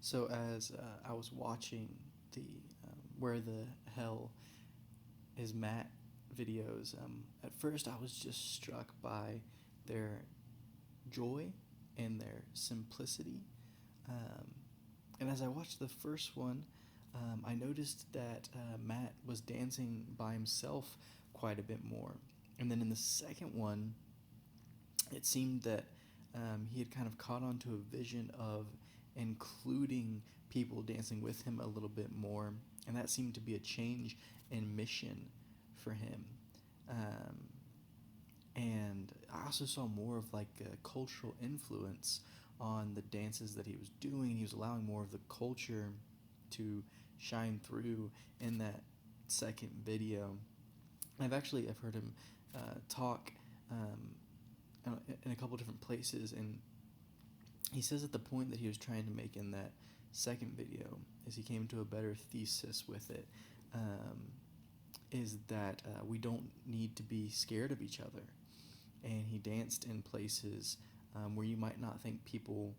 So as I was watching the Where the Hell is Matt videos, at first I was just struck by their joy and their simplicity. Um, and as I watched the first one, I noticed that Matt was dancing by himself quite a bit more. And then in the second one, it seemed that he had kind of caught on to a vision of including people dancing with him a little bit more, and that seemed to be a change in mission for him. Um, and I also saw more of like a cultural influence on the dances that he was doing. He was allowing more of the culture to shine through in that second video. I've heard him talk in a couple different places, and he says that the point that he was trying to make in that second video is he came to a better thesis with it. Is that we don't need to be scared of each other, and he danced in places where you might not think people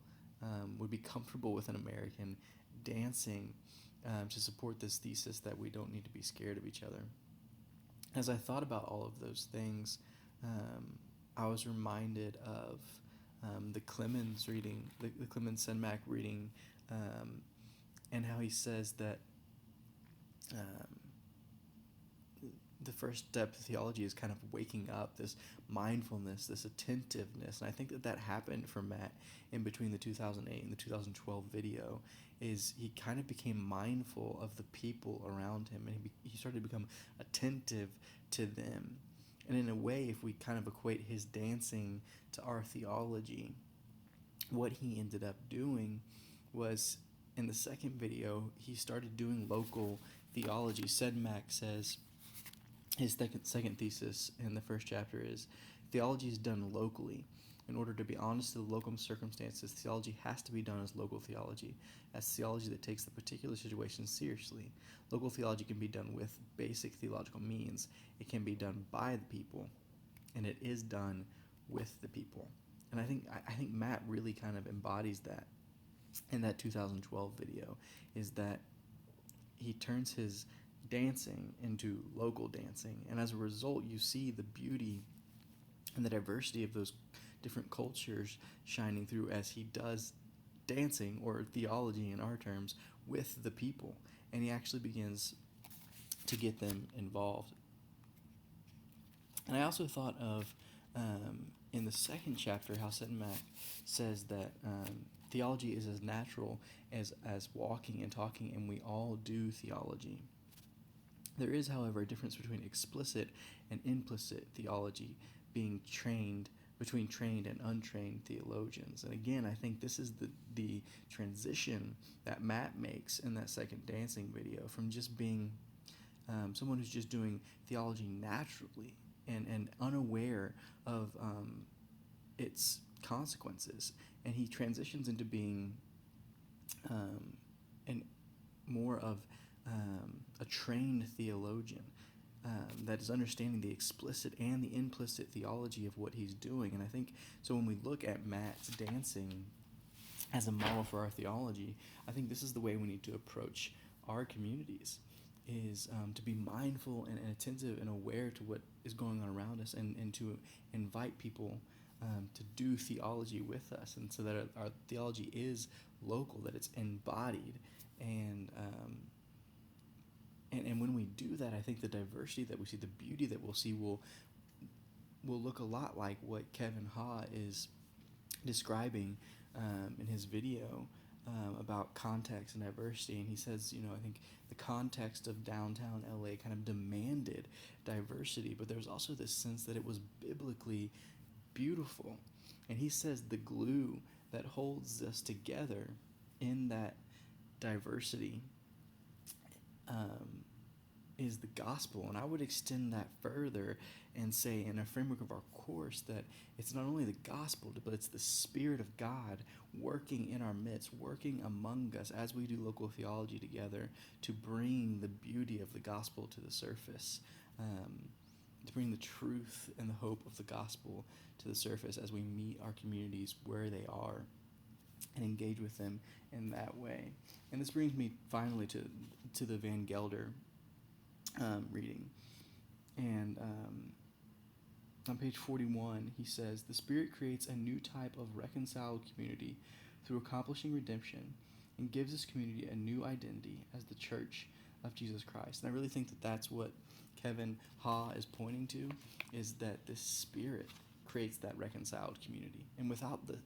would be comfortable with an American dancing to support this thesis that we don't need to be scared of each other. As I thought about all of those things, I was reminded of the Clemens reading, the Clemens Senmac reading, um, and how he says that um, the first step to theology is kind of waking up, this mindfulness, this attentiveness. And I think that happened for Matt in between the 2008 and the 2012 video. Is he kind of became mindful of the people around him, and he started to become attentive to them. And in a way, if we kind of equate his dancing to our theology, what he ended up doing was, in the second video, he started doing local theology. Sedmak says his second thesis in the first chapter is theology is done locally. In order to be honest to the local circumstances, theology has to be done as local theology, as theology that takes the particular situation seriously. Local theology can be done with basic theological means. It can be done by the people, and it is done with the people. And I think Matt really kind of embodies that in that 2012 video, is that he turns his dancing into local dancing, and as a result you see the beauty and the diversity of those different cultures shining through as he does dancing, or theology in our terms, with the people, and he actually begins to get them involved. And I also thought of in the second chapter how Sedmak says that theology is as natural as walking and talking, and we all do theology. There is, however, a difference between explicit and implicit theology being trained between trained and untrained theologians. And again, I think this is the transition that Matt makes in that second dancing video, from just being someone who's just doing theology naturally and unaware of its consequences. And he transitions into being and more of a trained theologian that is understanding the explicit and the implicit theology of what he's doing. And I think so when we look at Matt's dancing as a model for our theology, I think this is the way we need to approach our communities, is to be mindful and attentive and aware to what is going on around us, and to invite people to do theology with us, and so that our theology is local, that it's embodied, and when we do that, I think the diversity that we see, the beauty that we'll see, will look a lot like what Kevin Ha is describing in his video about context and diversity. And he says, I think the context of downtown LA kind of demanded diversity, but there was also this sense that it was biblically beautiful. And he says the glue that holds us together in that diversity is the gospel. And I would extend that further and say, in a framework of our course, that it's not only the gospel, but it's the Spirit of God working in our midst, working among us as we do local theology together, to bring the beauty of the gospel to the surface, to bring the truth and the hope of the gospel to the surface as we meet our communities where they are. and engage with them in that way. And this brings me finally to the Van Gelder reading. And on page 41, he says, "The Spirit creates a new type of reconciled community through accomplishing redemption and gives this community a new identity as the church of Jesus Christ." And I really think that that's what Kevin Ha is pointing to, is that the Spirit creates that reconciled community. And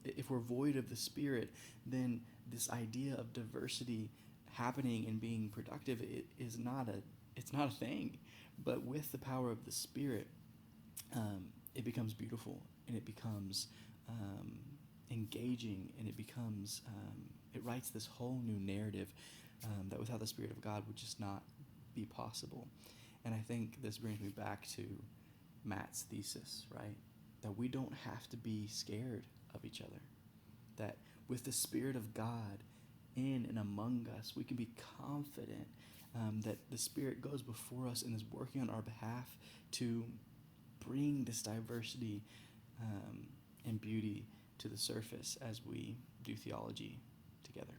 if we're void of the Spirit, then this idea of diversity happening and being productive, it's not a thing. But with the power of the Spirit, it becomes beautiful, and it becomes engaging, and it writes this whole new narrative that without the Spirit of God would just not be possible. And I think this brings me back to Matt's thesis, right? That we don't have to be scared of each other. That with the Spirit of God in and among us, we can be confident that the Spirit goes before us and is working on our behalf to bring this diversity and beauty to the surface as we do theology together.